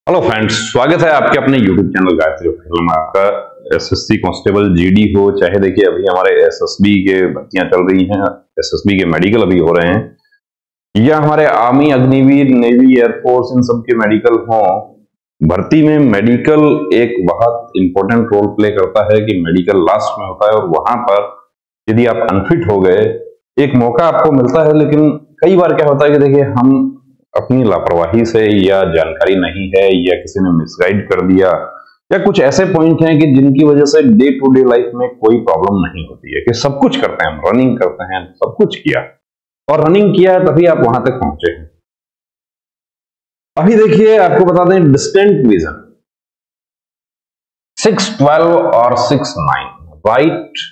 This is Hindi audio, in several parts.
हेलो फ्रेंड्स, स्वागत है आपके अपने यूट्यूब चैनल गायत्री फिल्म। आपका एसएससी कांस्टेबल जीडी हो, चाहे देखिए अभी हमारे एसएसबी के भर्तियां चल रही हैं, एसएसबी के मेडिकल अभी हो रहे हैं, या हमारे आर्मी, अग्निवीर, नेवी, एयरफोर्स, इन सब के मेडिकल हो। भर्ती में मेडिकल एक बहुत इंपॉर्टेंट रोल प्ले करता है कि मेडिकल लास्ट में होता है, और वहां पर यदि आप अनफिट हो गए, एक मौका आपको मिलता है। लेकिन कई बार क्या होता है कि देखिए हम अपनी लापरवाही से, या जानकारी नहीं है, या किसी ने मिसगाइड कर दिया, या कुछ ऐसे पॉइंट हैं कि जिनकी वजह से डे टू डे लाइफ में कोई प्रॉब्लम नहीं होती है, कि सब कुछ करते हैं, हम रनिंग करते हैं, सब कुछ किया और रनिंग किया है, तभी आप वहां तक पहुंचे हैं। अभी देखिए आपको बता दें, डिस्टेंट विजन 612 और 69 राइट।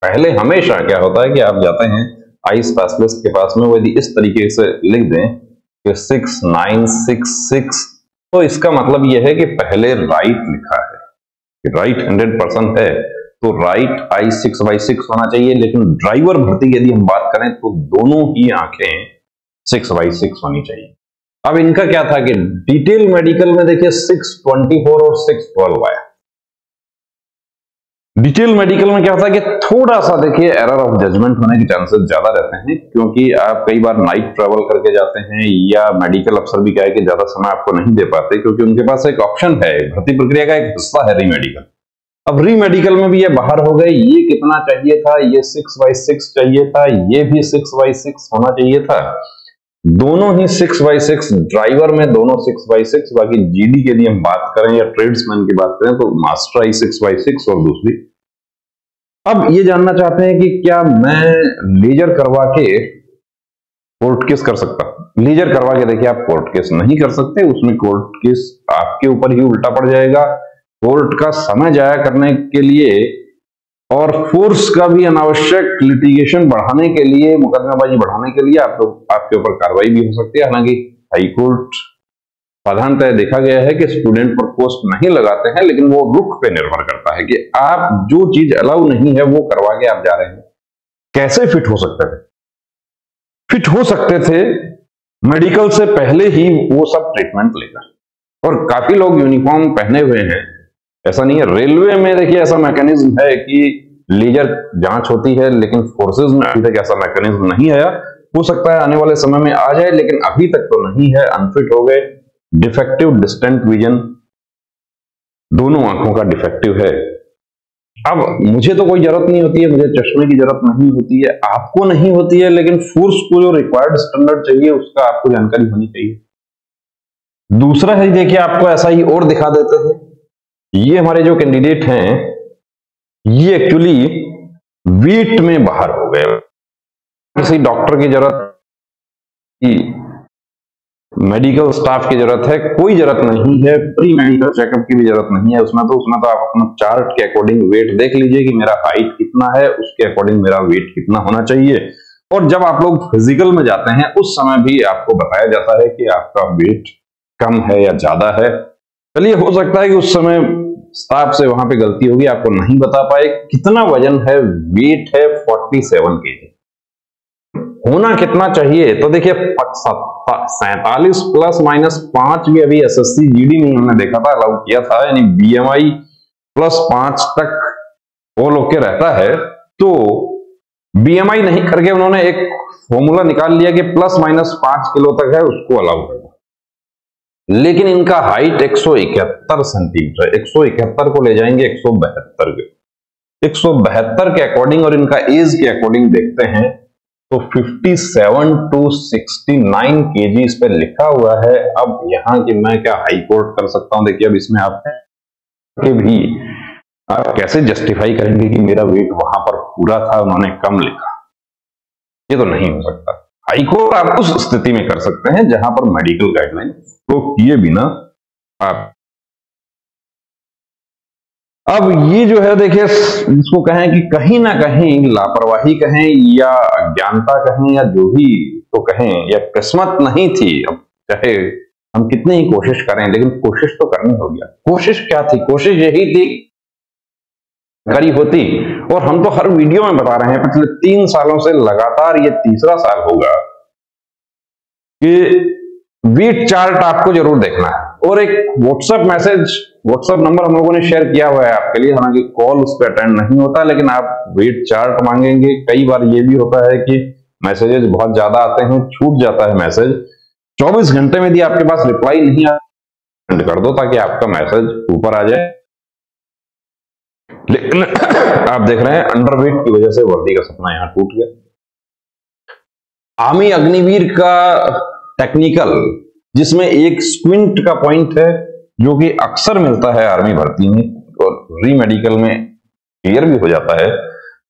पहले हमेशा क्या होता है कि आप जाते हैं आई स्पेशलिस्ट के पास में, वो यदि इस तरीके से लिख दें कि 6966, तो इसका मतलब यह है कि पहले राइट लिखा है, कि राइट 100% है, तो राइट आई 6/6 होना चाहिए। लेकिन ड्राइवर भर्ती यदि हम बात करें तो दोनों ही आंखें 6/6 होनी चाहिए। अब इनका क्या था कि डिटेल मेडिकल में देखिए 624 और 612 आया। डिटेल मेडिकल में क्या होता है कि थोड़ा सा देखिए एरर ऑफ जजमेंट होने के चांसेस ज्यादा रहते हैं, क्योंकि आप कई बार नाइट ट्रेवल करके जाते हैं, या मेडिकल अफसर भी क्या है कि ज्यादा समय आपको नहीं दे पाते, क्योंकि उनके पास एक ऑप्शन है, भर्ती प्रक्रिया का एक हिस्सा है रीमेडिकल। अब रीमेडिकल में भी ये बाहर हो गए, ये कितना चाहिए था, ये 6/6 चाहिए था, ये भी 6/6 होना चाहिए था, दोनों ही 6/6, ड्राइवर में दोनों 6/6। बाकी जीडी के लिए हम बात करें या ट्रेड्समैन की बात करें तो मास्टर आई 6/6 और दूसरी। अब ये जानना चाहते हैं कि क्या मैं लेजर करवा के कोर्ट केस कर सकता? लेजर करवा के देखिए आप कोर्ट केस नहीं कर सकते, उसमें कोर्ट केस आपके ऊपर ही उल्टा पड़ जाएगा। कोर्ट का समय जाया करने के लिए और फोर्स का भी अनावश्यक लिटिगेशन बढ़ाने के लिए, मुकदमेबाजी बढ़ाने के लिए आपके ऊपर कार्रवाई भी हो सकती है। हालांकि हाईकोर्ट साधारणतः देखा गया है कि स्टूडेंट पर पोस्ट नहीं लगाते हैं, लेकिन वो रुख पे निर्भर करता है कि आप जो चीज अलाउ नहीं है वो करवा के आप जा रहे हैं। कैसे फिट हो सकते थे? फिट हो सकते थे मेडिकल से पहले ही वो सब ट्रीटमेंट लेकर, और काफी लोग यूनिफॉर्म पहने हुए हैं, ऐसा नहीं है। रेलवे में देखिए ऐसा मैकेनिज्म है कि लेजर जांच होती है, लेकिन फोर्सेज में अभी तक ऐसा मैकेनिज्म नहीं आया। हो सकता है आने वाले समय में आ जाए, लेकिन अभी तक तो नहीं है। अनफिट हो गए, डिफेक्टिव डिस्टेंट विजन, दोनों आंखों का डिफेक्टिव है। अब मुझे तो कोई जरूरत नहीं होती है, मुझे चश्मे की जरूरत नहीं होती है, आपको नहीं होती है, लेकिन फोर्स को जो रिक्वायर्ड स्टैंडर्ड चाहिए उसका आपको जानकारी होनी चाहिए। दूसरा है, देखिए आपको ऐसा ही और दिखा देते हैं, ये हमारे जो कैंडिडेट हैं ये एक्चुअली वेट में बाहर हो गए। किसी डॉक्टर की जरूरत, मेडिकल स्टाफ की जरूरत है, कोई जरूरत नहीं है। प्री मेडिकल चेकअप की भी जरूरत नहीं है। उसमें तो आप अपना चार्ट के अकॉर्डिंग वेट देख लीजिए कि मेरा हाइट कितना है, उसके अकॉर्डिंग मेरा वेट कितना होना चाहिए। और जब आप लोग फिजिकल में जाते हैं उस समय भी आपको बताया जाता है कि आपका वेट कम है या ज्यादा है। चलिए, हो सकता है कि उस समय स्टाफ से वहां पे गलती होगी, आपको नहीं बता पाए कितना वजन है। वेट है 47 kg, होना कितना चाहिए? तो देखिए 47 ±5 भी अभी एसएससी जीडी में हमने देखा था, अलाउ किया था, यानी बीएमआई +5 तक वो लोग के रहता है। तो बीएमआई नहीं करके उन्होंने एक फॉर्मूला निकाल लिया कि ±5 किलो तक है, उसको अलाउ करना। लेकिन इनका हाइट 171 सेंटीमीटर, 171 को ले जाएंगे 172 के, 172 के अकॉर्डिंग और इनका एज के अकॉर्डिंग देखते हैं तो 57 to 69 kg इस पे लिखा हुआ है। अब यहां कि मैं क्या हाई कोर्ट कर सकता हूं? देखिए अब इसमें आप भी आप कैसे जस्टिफाई करेंगे कि मेरा वेट वहां पर पूरा था, उन्होंने कम लिखा? ये तो नहीं हो सकता। हाईकोर्ट आप उस स्थिति में कर सकते हैं जहां पर मेडिकल गाइडलाइन को किए बिना आप। अब ये जो है देखिए, इसको कहें कि कहीं ना कहीं लापरवाही कहें या अज्ञानता कहें या जो भी तो कहें, या किस्मत नहीं थी। अब चाहे हम कितनी ही कोशिश करें, लेकिन कोशिश तो करनी होगी। कोशिश क्या थी? कोशिश यही थी करी होती, और हम तो हर वीडियो में बता रहे हैं पिछले 3 सालों से लगातार, ये तीसरा साल होगा कि वेट चार्ट आपको जरूर देखना है। और एक व्हाट्सएप मैसेज, व्हाट्सएप नंबर हम लोगों ने शेयर किया हुआ है आपके लिए, हालांकि कॉल उस पर अटेंड नहीं होता, लेकिन आप वेट चार्ट मांगेंगे। कई बार ये भी होता है कि मैसेजेस बहुत ज्यादा आते हैं, छूट जाता है मैसेज। 24 घंटे में यदि आपके पास रिप्लाई नहीं आ, कर दो ताकि आपका मैसेज ऊपर आ जाए। लेकिन आप देख रहे हैं अंडरवेट की वजह से वर्दी का सपना यहां टूट गया। आर्मी अग्निवीर का टेक्निकल, जिसमें एक स्क्विंट का पॉइंट है जो कि अक्सर मिलता है आर्मी भर्ती में और री मेडिकल में क्लियर भी हो जाता है,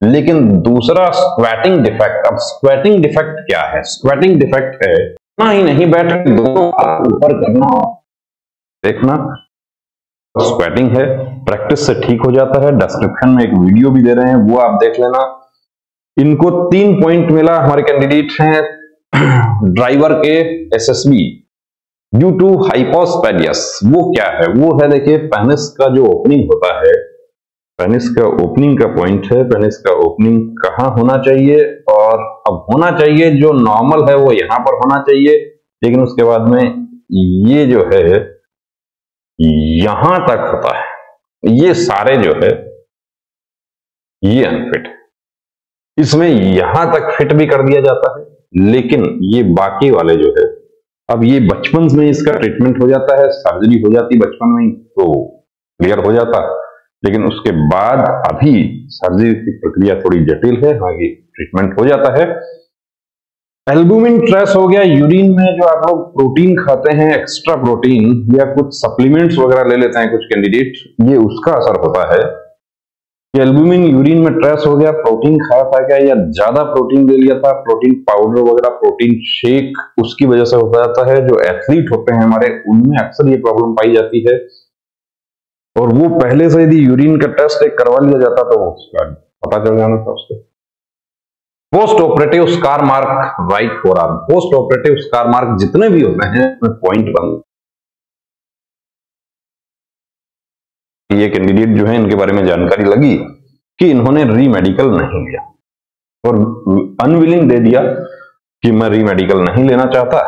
लेकिन दूसरा स्क्वैटिंग डिफेक्ट। अब स्क्वैटिंग डिफेक्ट क्या है? स्क्वैटिंग डिफेक्ट है ना ही नहीं बैठ दोनों ऊपर करना, देखना स्क्वैटिंग है, प्रैक्टिस से ठीक हो जाता है। डिस्क्रिप्शन में एक वीडियो भी दे रहे हैं, वो आप देख लेना। इनको 3 पॉइंट मिला, हमारे कैंडिडेट हैं ड्राइवर के एसएसबी ड्यू टू हाइपोस्पेडियस। वो क्या है? वो है देखिए पेनिस का जो ओपनिंग होता है, पेनिस का ओपनिंग का पॉइंट है। पेनिस का ओपनिंग कहाँ होना चाहिए? और अब होना चाहिए जो नॉर्मल है वो यहां पर होना चाहिए, लेकिन उसके बाद में ये जो है यहां तक होता है। ये सारे जो है ये अनफिट, इसमें यहां तक फिट भी कर दिया जाता है, लेकिन ये बाकी वाले जो है, अब ये बचपन में इसका ट्रीटमेंट हो जाता है, सर्जरी हो जाती बचपन में तो क्लियर हो जाता, लेकिन उसके बाद अभी सर्जरी की प्रक्रिया थोड़ी जटिल है, आगे ट्रीटमेंट हो जाता है। एल्बुमिन ट्रेस हो गया यूरिन में, जो आप लोग प्रोटीन खाते हैं, एक्स्ट्रा प्रोटीन या कुछ सप्लीमेंट्स वगैरह ले लेते हैं कुछ कैंडिडेट, ये उसका असर होता है। ये एल्बुमिन यूरिन में ट्रेस हो गया, प्रोटीन खाया था क्या या ज्यादा प्रोटीन ले लिया था, प्रोटीन पाउडर वगैरह, प्रोटीन शेक, उसकी वजह से हो जाता है। जो एथलीट होते हैं हमारे, उनमें अक्सर ये प्रॉब्लम पाई जाती है, और वो पहले से यदि यूरिन का टेस्ट एक करवा लिया जाता तो उसका पता चल जाना था उसको। Post operative scar mark right forearm, post operative scar mark जितने भी होते हैं उसमें पॉइंट बन, ये कैंडिडेट जो है इनके बारे में जानकारी लगी कि इन्होंने री मेडिकल नहीं लिया और अनविलिंग दे दिया कि मैं री मेडिकल नहीं लेना चाहता।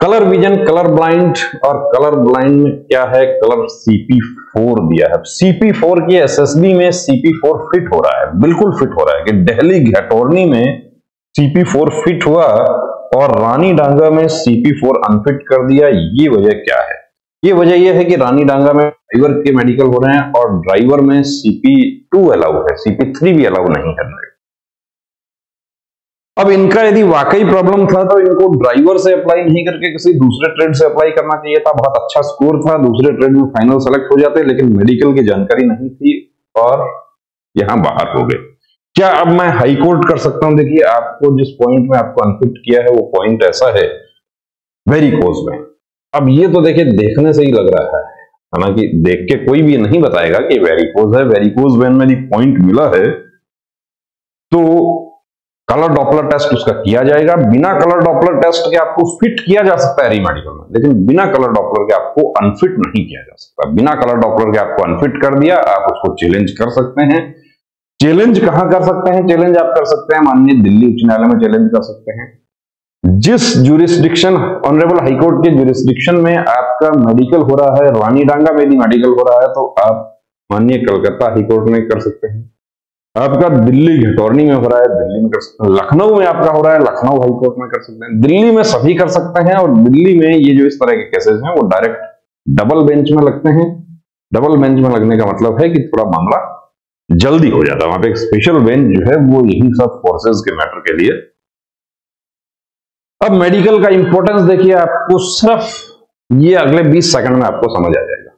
कलर विजन, कलर ब्लाइंड, और कलर ब्लाइंड में क्या है? कलर CP4 दिया है। CP4 की एसएसबी में CP4 फिट हो रहा है, बिल्कुल फिट हो रहा है कि दिल्ली घटोरनी में CP4 फिट हुआ और रानी डांगा में CP4 अनफिट कर दिया। ये वजह क्या है? ये वजह यह है कि रानी डांगा में ड्राइवर के मेडिकल हो रहे हैं और ड्राइवर में CP2 अलाउ है, CP3 भी अलाउ नहीं है। अब इनका यदि वाकई प्रॉब्लम था तो इनको ड्राइवर से अप्लाई नहीं करके किसी दूसरे ट्रेड से अप्लाई करना चाहिए था। बहुत अच्छा स्कोर था, दूसरे ट्रेड में फाइनल सेलेक्ट हो जाते, लेकिन मेडिकल की जानकारी नहीं थी और यहां बाहर हो गए। क्या अब मैं हाई कोर्ट कर सकता हूं? देखिए आपको जिस पॉइंट में आपको अनफिट किया है वो पॉइंट ऐसा है वेरिकोज में। अब ये तो देखिए देखने से ही लग रहा है, हालांकि देख के कोई भी नहीं बताएगा कि वेरिकोज है। वेरिकोज वेन में पॉइंट मिला है तो कलर डॉपलर टेस्ट उसका किया जाएगा। बिना कलर डॉपलर टेस्ट के आपको फिट किया जा सकता है री मेडिकल में, लेकिन बिना कलर डॉपलर के आपको अनफिट नहीं किया जा सकता। बिना कलर डॉपलर के आपको अनफिट कर दिया, आप उसको चैलेंज कर सकते हैं। चैलेंज कहां कर सकते हैं? चैलेंज आप कर सकते हैं माननीय दिल्ली उच्च न्यायालय में चैलेंज कर सकते हैं। जिस ज्यूरिस्डिक्शन, ऑनरेबल हाईकोर्ट के ज्यूरिस्डिक्शन में आपका मेडिकल हो रहा है, रानी डांगा में भी मेडिकल हो रहा है, तो आप माननीय कलकत्ता हाईकोर्ट में कर सकते हैं। आपका दिल्ली घटोरनी में हो रहा है, दिल्ली में कर सकते हैं। लखनऊ में आपका हो रहा है, लखनऊ हाईकोर्ट में कर सकते हैं। दिल्ली में सभी कर सकते हैं, और दिल्ली में ये जो इस तरह के केसेस हैं वो डायरेक्ट डबल बेंच में लगते हैं। डबल बेंच में लगने का मतलब है कि थोड़ा मामला जल्दी हो जाता है। वहां पे एक स्पेशल बेंच जो है वो यही सब फोर्सेस के मैटर के लिए। अब मेडिकल का इंपॉर्टेंस देखिए, आपको सिर्फ ये अगले 20 सेकंड में आपको समझ आ जाएगा।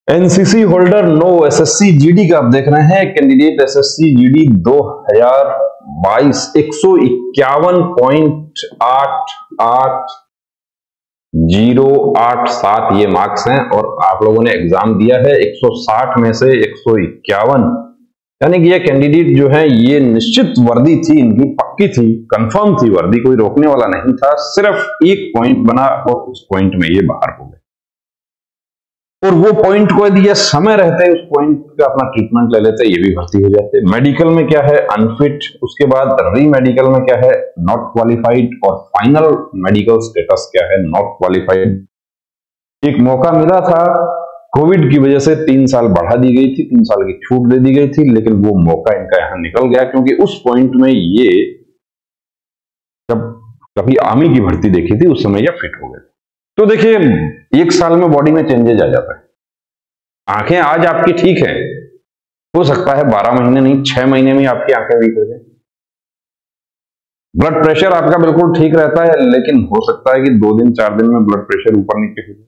NCC holder no SSC GD का आप देख रहे हैं, कैंडिडेट एसएससी जीडी 2022 151.88,087 ये मार्क्स हैं, और आप लोगों ने एग्जाम दिया है 160 में से 151, यानी कि ये कैंडिडेट जो है ये निश्चित वर्दी थी, इनकी पक्की थी, कंफर्म थी वर्दी, कोई रोकने वाला नहीं था। सिर्फ एक पॉइंट बना और उस पॉइंट में ये बाहर हो गए। और वो पॉइंट को यदि ये समय रहते उस पॉइंट का अपना ट्रीटमेंट ले लेते, ये भी भर्ती हो जाते। मेडिकल में क्या है, अनफिट, उसके बाद री मेडिकल में क्या है, नॉट क्वालिफाइड, और फाइनल मेडिकल स्टेटस क्या है, नॉट क्वालिफाइड। एक मौका मिला था, कोविड की वजह से 3 साल बढ़ा दी गई थी, 3 साल की छूट दे दी गई थी, लेकिन वो मौका इनका यहां निकल गया, क्योंकि उस पॉइंट में ये जब कभी आर्मी की भर्ती देखी थी उस समय ये फिट हो गए। तो देखिए 1 साल में बॉडी में चेंजेज आ जाता है। आंखें आज आपकी ठीक है, हो सकता है 12 महीने नहीं 6 महीने में आपकी आंखें वीक हो जाए। ब्लड प्रेशर आपका बिल्कुल ठीक रहता है, लेकिन हो सकता है कि 2 दिन 4 दिन में ब्लड प्रेशर ऊपर नीचे हो जाए।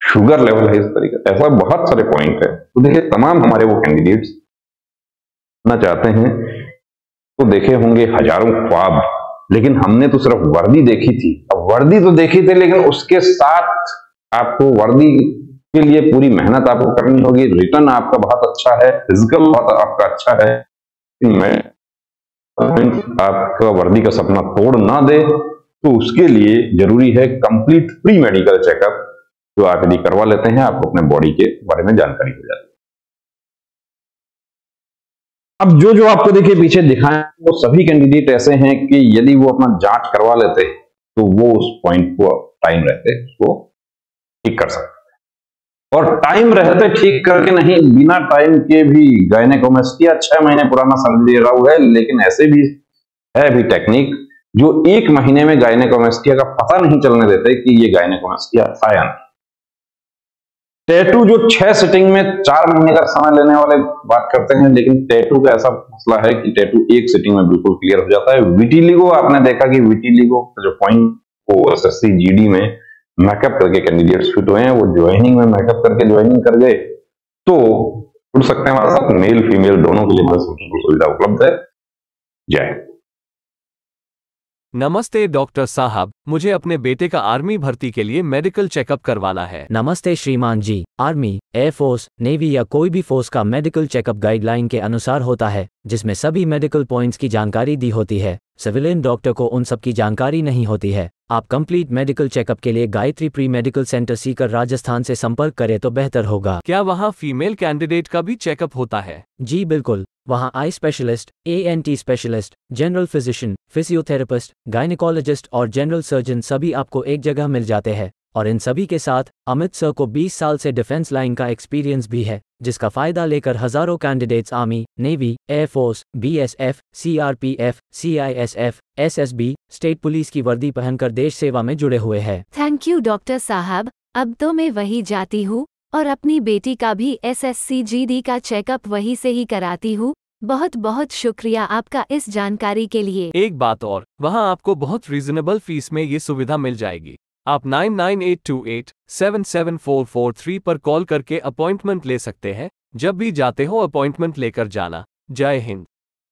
शुगर लेवल है इस तरीके से, ऐसा बहुत सारे पॉइंट है। तो देखिए तमाम हमारे वो कैंडिडेट्स ना चाहते हैं तो देखे होंगे हजारों ख्वाब, लेकिन हमने तो सिर्फ वर्दी देखी थी। अब वर्दी तो देखी थी, लेकिन उसके साथ आपको वर्दी के लिए पूरी मेहनत आपको करनी होगी। रिटर्न आपका बहुत अच्छा है, फिजिकल बहुत आपका अच्छा है, मैं आपका वर्दी का सपना तोड़ ना दे, तो उसके लिए जरूरी है कंप्लीट प्री मेडिकल चेकअप, जो आप यदि करवा लेते हैं आपको अपने बॉडी के बारे में जानकारी हो जाती है। अब जो आपको देखिए पीछे दिखाएं वो सभी कैंडिडेट ऐसे हैं कि यदि वो अपना जांच करवा लेते तो वो उस पॉइंट को टाइम रहते उसको ठीक कर सकते। और टाइम रहते ठीक करके नहीं, बिना टाइम के भी गायनेकोमेस्टिया 6 महीने पुराना सर्जरी रहा है, लेकिन ऐसे भी है भी टेक्निक जो 1 महीने में गायनेकोमेस्टिया का पता नहीं चलने देते कि ये गायनेकोमेस्टिया था या नहीं। टैटू जो 6 सिटिंग में 4 महीने का समय लेने वाले बात करते हैं, लेकिन टैटू का ऐसा मसला है कि टैटू 1 सिटिंग में बिल्कुल क्लियर हो जाता है। विटिलिगो आपने देखा कि विटिलिगो का जो पॉइंट को एसएससी जीडी में मेकअप करके कैंडिडेट्स फिट हुए हैं, वो ज्वाइनिंग में मेकअप करके ज्वाइनिंग कर गए तो जुड़ सकते हैं हमारे साथ। मेल फीमेल दोनों के लिए हमारे सुविधा उपलब्ध है। जय। नमस्ते डॉक्टर साहब, मुझे अपने बेटे का आर्मी भर्ती के लिए मेडिकल चेकअप करवाना है। नमस्ते श्रीमान जी। आर्मी, एयरफोर्स, नेवी या कोई भी फोर्स का मेडिकल चेकअप गाइडलाइन के अनुसार होता है, जिसमें सभी मेडिकल पॉइंट्स की जानकारी दी होती है। सिविलियन डॉक्टर को उन सब की जानकारी नहीं होती है। आप कंप्लीट मेडिकल चेकअप के लिए Gayatri pre medical centre Sikar Rajasthan से संपर्क करें तो बेहतर होगा। क्या वहाँ फीमेल कैंडिडेट का भी चेकअप होता है? जी बिल्कुल, वहाँ eye specialist, ANT specialist, general physician, physiotherapist, gynaecologist और जनरल सर्जन सभी आपको एक जगह मिल जाते हैं। और इन सभी के साथ अमित सर को 20 साल से डिफेंस लाइन का एक्सपीरियंस भी है, जिसका फायदा लेकर हजारों candidates army, navy, air force, BSF, CRPF, CISF, SSB, state police की वर्दी पहनकर देश सेवा में जुड़े हुए हैं। थैंक यू डॉक्टर साहब, अब तो मैं वही जाती हूँ और अपनी बेटी का भी SSC GD का चेकअप वहीं से ही कराती हूँ। बहुत बहुत शुक्रिया आपका इस जानकारी के लिए। एक बात और, वहाँ आपको बहुत रीजनेबल फीस में ये सुविधा मिल जाएगी। आप 9982877443 पर कॉल करके अपॉइंटमेंट ले सकते हैं। जब भी जाते हो अपॉइंटमेंट लेकर जाना। जय हिंद।